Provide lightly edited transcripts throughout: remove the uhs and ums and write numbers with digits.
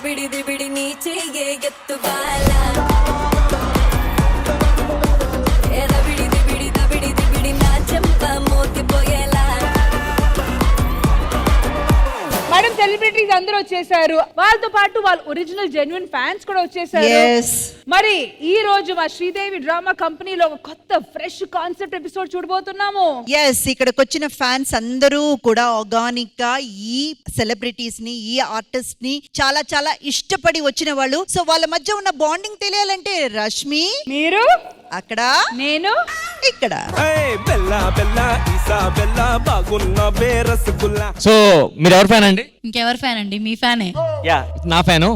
దబిడి దిబిడి నీ చెయ్యే ఎత్తు బాలా దబిడి దిబిడి నా చెంప మోతిపోయేలా. మేడం సెలబ్రిటీస్ అందరూ వచ్చేసారు, వాళ్ళతో పాటు వాళ్ళ ఒరిజినల్ జెన్యున్ ఫ్యాన్స్ కూడా వచ్చేసారు. మరి ఈ రోజు మా శ్రీదేవి డ్రామా కంపెనీలో ఒక కొత్త ఫ్రెష్ కాన్సెప్ట్ ఎపిసోడ్ చూడబోతున్నాము. ఇక్కడికి వచ్చిన ఫ్యాన్స్ అందరూ కూడా ఆర్గానిక్ గా ఈ సెలబ్రిటీస్ ని, ఈ ఆర్టిస్ట్ ని చాలా చాలా ఇష్టపడి వచ్చిన వాళ్ళు. సో వాళ్ళ మధ్య ఉన్న బాండింగ్ తెలియాలంటే రష్మి మీరు అక్కడ, నేను ఇక్కడ. సో మీరు ఎవరు ఫ్యాన్ అండి? ఇంకెవరు ఫ్యాన్ అండి? మీ ఫ్యానే. యా నా ఫ్యాను.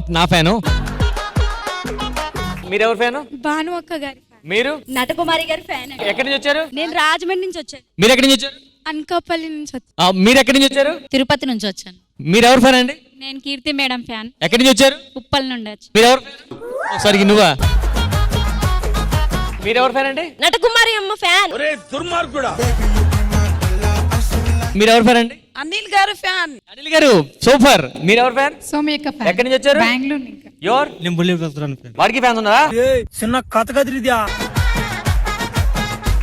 మీరెవరు ఫ్యాను? భాను అక్క గారి ఫ్యాన్. మీరు? నటకుమారి గారి ఫ్యాన్. ఎక్కడి నుంచి వచ్చారు? నేను రాజమండ్రి నుంచి వచ్చాను. మీరు ఎక్కడి నుంచి వచ్చారు? అనకాపల్లి నుంచి వచ్చాను. మీరు ఎక్కడి నుంచి వచ్చారు? తిరుపతి నుంచి వచ్చాను. మీరెవరు ఫ్యాన్ అండి? నేను కీర్తి మేడం ఫ్యాన్. ఎక్కడి నుంచి వచ్చారు? ఉప్పల్ నుండి వచ్చాను. మీరెవరు? ఒకసారి నువ్వా? మీరెవరు ఫ్యాన్ అండి? నటకుమారి అమ్మ ఫ్యాన్. మీరెవరు ఫ్యాన్ అండి? అనిల్ గారు ఫ్యాన్. అనిల్ గారు సూపర్. మీరెవరు ఫ్యాన్? సోమయ్య ఫ్యాన్. ఎక్కడి నుంచి వచ్చారు? బెంగళూరు. యోర్ నేను బుల్లి వెళ్తున్నాను ఫ్యాన్. వాడికి ఫ్యాన్ ఉన్నారా? చిన్న కథ కదిరిదా.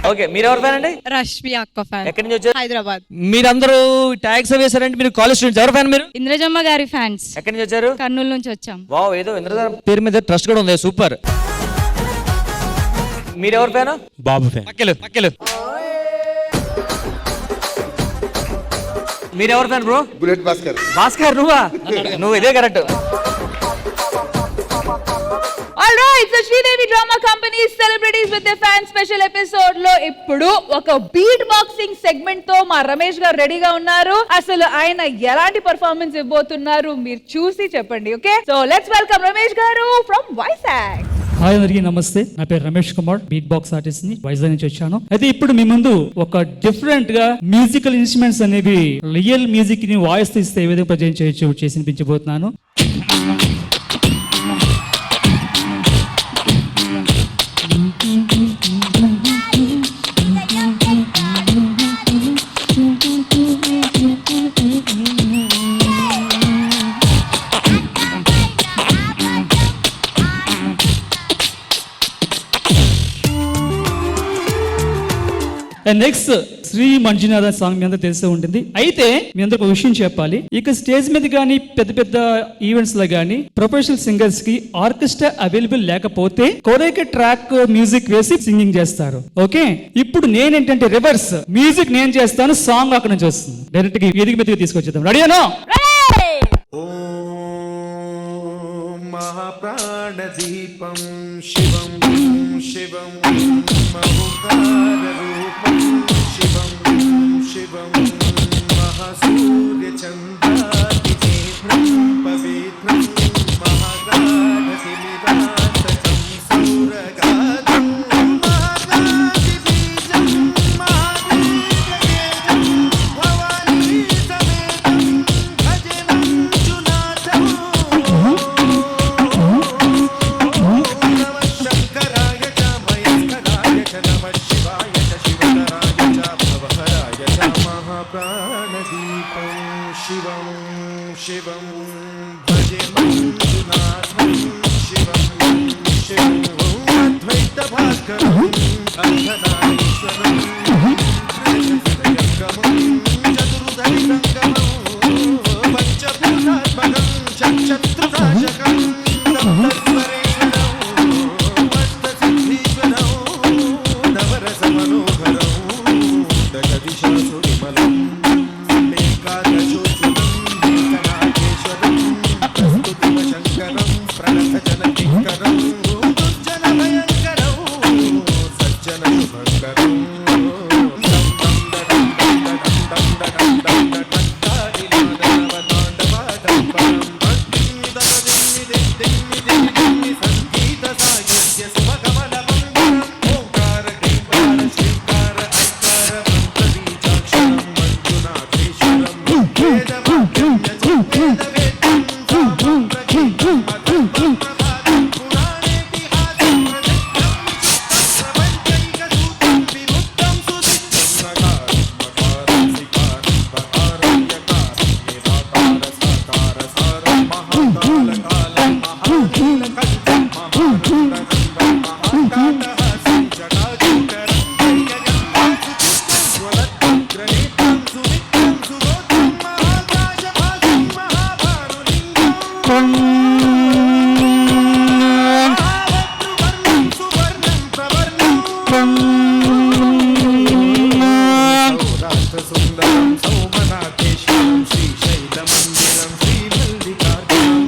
ఓకే, మీరెవరు ఫ్యాన్ అండి? రష్మి అక్క ఫ్యాన్. ఎక్కడి నుంచి వచ్చారు? హైదరాబాద్. మీరందరూ ట్యాగ్స్ వేసారంటే మీరు కాలేజ్ స్టూడెంట్స్. ఎవరు ఫ్యాన్ మీరు? ఇంద్రజమ్మ గారి ఫ్యాన్స్. ఎక్కడి నుంచి వచ్చారు? కర్నూలు నుంచి వచ్చాం. వావ్, ఏదో ఇంద్రధర్ పేరు మీద ట్రస్ట్ కూడా ఉంది, సూపర్. మీరెవరు ఫ్యాన్? బాబు ఫ్యాన్. పక్కలు. మీరెవరు ఫ్యాన్ బ్రో? బుల్లెట్ భాస్కర్ నువ్వా? నువ్వు ఇదే correct. Alright, so Sridevi drama company celebrities with the fan special episode లో ఇప్పుడు ఒక బీట్ బాక్సింగ్ సెగ్మెంట్ తో మా రమేష్ గారు రెడీగా ఉన్నారు. అసలు ఆయన ఎలాంటి పర్ఫార్మెన్స్ ఇవ్వబోతున్నారు మీరు చూసి చెప్పండి. Okay, so let's welcome Ramesh గారు ఫ్రమ్ వైజాగ్. హాయ్ అందరికీ నమస్తే, నా పేరు Ramesh Kumar, beat box artist ని, వైజాగ్ నుంచి వచ్చాను. అయితే ఇప్పుడు మీ ముందు ఒక డిఫరెంట్ గా మ్యూజికల్ ఇన్స్ట్రుమెంట్స్ అనేవి రియల్ మ్యూజిక్ ని వాయిస్ తో ఇస్తే ఏ విధంగా ప్రజెంట్ చేయొచ్చు చేసి వినిపించబోతున్నాను. నెక్స్ట్ శ్రీ మంజునాథ సాంగ్ మీ అందరూ తెలిసే ఉంటుంది. అయితే మీ అందరికి ఒక విషయం చెప్పాలి, ఇక స్టేజ్ మీద కానీ పెద్ద పెద్ద ఈవెంట్స్ లో కానీ ప్రొఫెషనల్ సింగర్స్ కి ఆర్కెస్ట్రా అవైలబుల్ లేకపోతే కొరేక ట్రాక్ మ్యూజిక్ వేసి సింగింగ్ చేస్తారు. ఓకే, ఇప్పుడు నేనేంటంటే రివర్స్ మ్యూజిక్ నేను చేస్తాను, సాంగ్ అక్కడ నుంచి వస్తుంది. డైరెక్ట్ గా వేదిక మీదకి తీసుకొచ్చేద్దాం. రెడీనా? మహాప్రాణదీపం శివం శివం మహోకారరూపం శివం శివం మహాసూర్యచంద్రాదినేత్రం పవిత్రం మహాగాఢతిమిరాసతం సౌరగాధం మహాగాధిబీజం మహాదీర్ఘకేశం భవానీ సమేతం భజే మంజునాథం. ప్రాణదీపం శివం శివం భజే మంజునాథం శివం శివం అద్వైత భాస్కరం అంధనారీశ్వరం హృదయగమం చతుర్ధరి సంగమం పంచభూతాత్మకం చక్షత్రునాశకం సప్తస్వరేశ్వరం అష్టసిద్ధీశ్వరం నవరసమనోహరం దశదిశాసు విమలం శంకరం ప్రణత జన కింకరం దుర్జన భయంకరం సజ్జన శుభ సౌరాష్ట్రసుందరం సౌమనాథేశ్వరం శ్రీశైలమందిరం శ్రీమల్లికార్జునం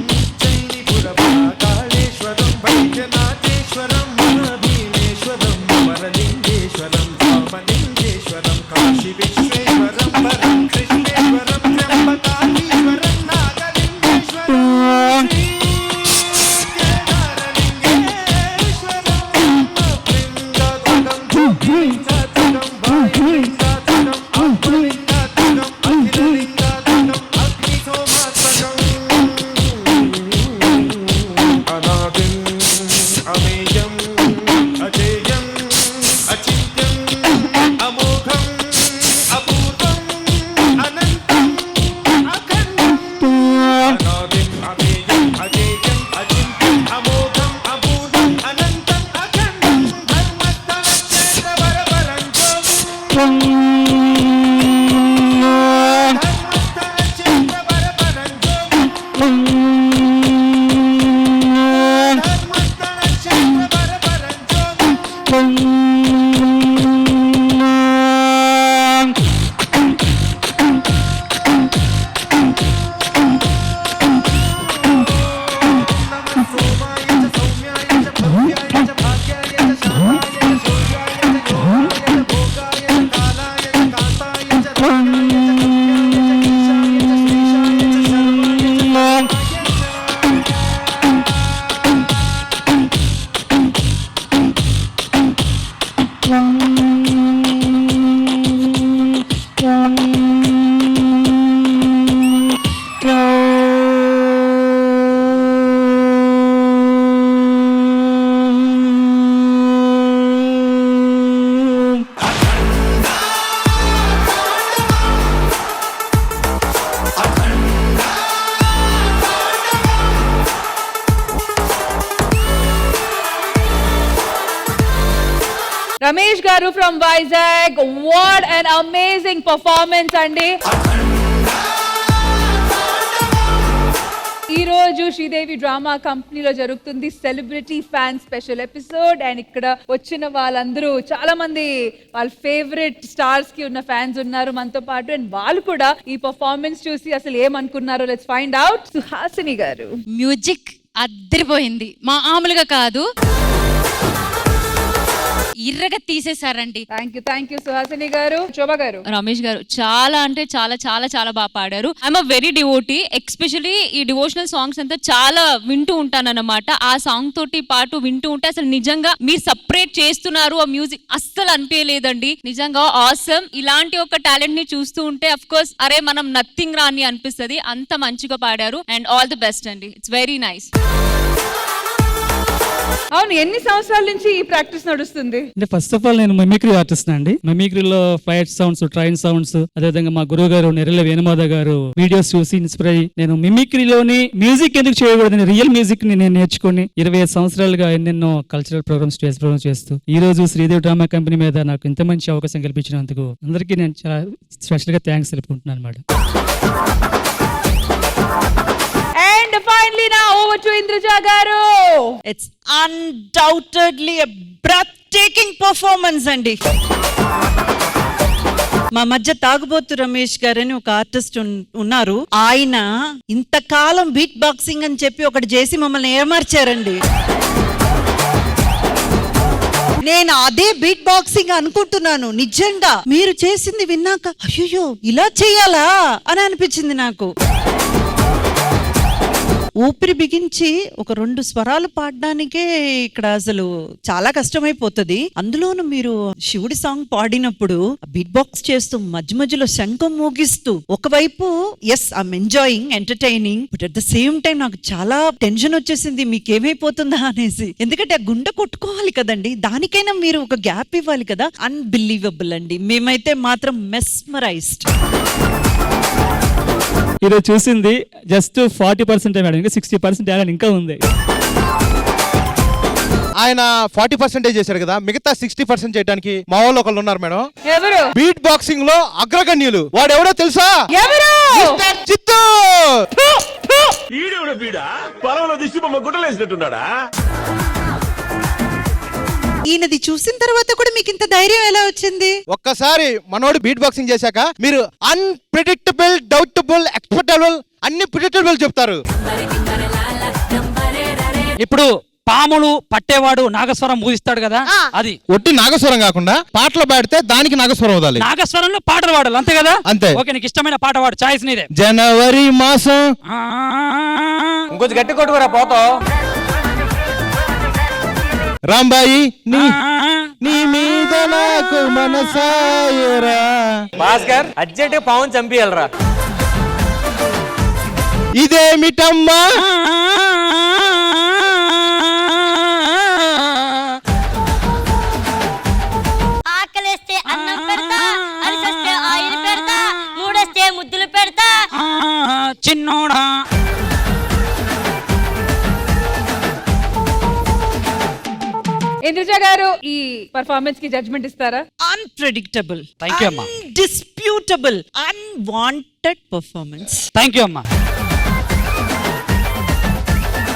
చైనిపురకాళేశ్వరం వైద్యనాథేశ్వరం భీమేశ్వరం వరలింగేశ్వరం రామలింగేశ్వరం కాశీ విశ్వేశ్వరం వరం కృష్ణేశ్వరం త్ర్యంబకాధీశ్వరం నాగలింగేశ్వరం రమేష్ గారు from Vizag, what an amazing performance అండి. ఈ రోజు శ్రీదేవి డ్రామా కంపెనీలో జరుగుతుంది celebrity fan special episode. And ఇక్కడ వచ్చిన వాళ్ళందరూ చాలా మంది వాళ్ళ ఫేవరెట్ స్టార్స్ కి ఉన్న ఫ్యాన్స్ ఉన్నారు మనతో పాటు. అండ్ వాళ్ళు కూడా ఈ పర్ఫార్మెన్స్ చూసి అసలు ఏమనుకున్నారో లెట్స్ ఫైండ్ అవుట్. సుహాసిని గారు, మ్యూజిక్ అద్దరిపోయింది, మామూలుగా కాదు, ఇర్రగా తీసేశారండి. థ్యాంక్ యూ సుహాసిని గారు. శోభా గారు, రమేష్ గారు చాలా అంటే చాలా చాలా చాలా బాగా పాడారు. I'm a very devotee, especially ఈ డివోషనల్ సాంగ్స్ అంతా చాలా వింటూ ఉంటాను అన్నమాట. ఆ సాంగ్ తోటి పాటు వింటూ ఉంటే అసలు నిజంగా మీరు సపరేట్ చేస్తున్నారు ఆ మ్యూజిక్ అస్సలు అనిపించలేదండి. నిజంగా ఆసమ్. ఇలాంటి ఒక టాలెంట్ ని చూస్తూ ఉంటే అఫ్ కోర్స్ అరే మనం నథింగ్ రా అని అనిపిస్తుంది. అంత మంచిగా పాడారు అండ్ ఆల్ ది బెస్ట్ అండి. It's very nice. అవును, ఎన్ని సంవత్సరాల నుంచి ఈ ప్రాక్టీస్ నడుస్తుంది? అంటే ఫస్ట్ ఆఫ్ ఆల్ నేను మిమిక్రీ ఆర్టిస్ట్ అండి. మిమిక్రీలో ఫైట్ సౌండ్స్, ట్రైన్ సౌండ్స్, అదేవిధంగా మా గురువు గారు నెర్రెల వేణుమాధ గారు వీడియోస్ చూసి ఇన్స్పైర్ అయ్యి నేను మిమిక్రీలోని మ్యూజిక్ ఎందుకు చేయకూడదు, రియల్ మ్యూజిక్ ని నేను నేర్చుకుని 25 సంవత్సరాలుగా ఎన్నెన్నో కల్చరల్ ప్రోగ్రామ్స్, స్టేజ్ ప్రోగ్రామ్స్ చేస్తూ ఈ రోజు శ్రీదేవి డ్రామా కంపెనీ మీద నాకు ఇంత మంచి అవకాశం కల్పించినందుకు అందరికీ నేను చాలా స్పెషల్ గా థ్యాంక్స్ తెలుపుకుంటున్నాను అన్నమాట. And finally now over to Indruja garu. It's undoubtedly a breathtaking performance అండి. మా మధ్య తాగుబోతు రమేష్ గారని ఒక ఆర్టిస్ట్ ఉన్నారు. ఆయన ఇంతకాలం బీట్ బాక్సింగ్ అని చెప్పి ఒకటి చేసి మమ్మల్ని ఏమార్చారండి. నేను అదే బీట్ బాక్సింగ్ అనుకుంటున్నాను. నిజంగా మీరు చేసింది విన్నాక అయ్యో ఇలా చెయ్యాలా అని అనిపించింది నాకు. ఊపిరి బిగించి ఒక 2 స్వరాలు పాడడానికే ఇక్కడ అసలు చాలా కష్టమైపోతుంది. అందులోనూ మీరు శివుడి సాంగ్ పాడినప్పుడు బీట్ బాక్స్ చేస్తూ మధ్య మధ్యలో శంఖం మోగిస్తూ ఒకవైపు yes I'm enjoying, entertaining, but at the same time నాకు చాలా టెన్షన్ వచ్చేసింది మీకేమైపోతుందా అనేసి. ఎందుకంటే ఆ గుండె కొట్టుకోవాలి కదండి, దానికైనా మీరు ఒక గ్యాప్ ఇవ్వాలి కదా. అన్బిలీవబుల్ అండి. మేమైతే మాత్రం మెస్మరైజ్డ్. ఈరోజు చూసింది జస్ట్ 40% మేడం, ఇంకా 60% టాలెంట్ ఇంకా ఉంది. ఆయన 40% చేశారు కదా, మిగతా 60% చేయడానికి మా వాళ్ళు ఒకళ్ళు ఉన్నారు మేడం. ఎవరు? బీట్ బాక్సింగ్ లో అగ్రగణ్యులు. వాడు ఎవడో తెలుసా? ఎవరు? మిస్టర్ చిత్తూ. ఈడెవడ బీడా పొలంలో దిష్టి బొమ్మ గుట్టలేసినట్టున్నాడా? ఈయనది చూసిన తర్వాత కూడా మీకు ఇంత ధైర్యం ఎలా వచ్చింది? ఒక్కసారి మనోడు బీట్ బాక్సింగ్ చేశాక మీరు అన్ప్రిడిక్టబుల్, డౌటబుల్, ఎక్స్పెక్టబుల్ అన్ని ప్రిడిక్టబుల్ చెప్తారు. ఇప్పుడు పాములు పట్టేవాడు నాగస్వరం ఊదిస్తాడు కదా, అది ఒట్టి నాగస్వరం కాకుండా పాటలు పాడితే దానికి నాగస్వరం వదాలి. నాగస్వరంలో పాటలు పాడాలి, అంతే కదా? అంతే. ఓకే, నీకు ఇష్టమైన పాట పాడు, చాయిస్ నీదే. జనవరి మాసం ఇంకొంచెం గట్టి కొట్టుకురా పోతావు. రాంబాయి నీ మీద నాకు మనసాయరా. భాస్కర్ అర్జెంట్ పవన్ చంపియాలరా. ఇదేమిటమ్మా ఆకలేస్తే అన్నం పెడతా, అరిసొస్తే ఆయిల్ పెడతా, మూడొస్తే ముద్దులు పెడతా. చిన్నోడా ఇంద్రజ గారు ఈ పర్ఫార్మెన్స్ కి జడ్జ్మెంట్ ఇస్తారా? అన్ప్రెడిక్టబుల్, థ్యాంక్ యూ అమ్మా. డిస్ప్యూటబుల్, అన్వాంటెడ్ పర్ఫార్మెన్స్. థ్యాంక్ యూ అమ్మా.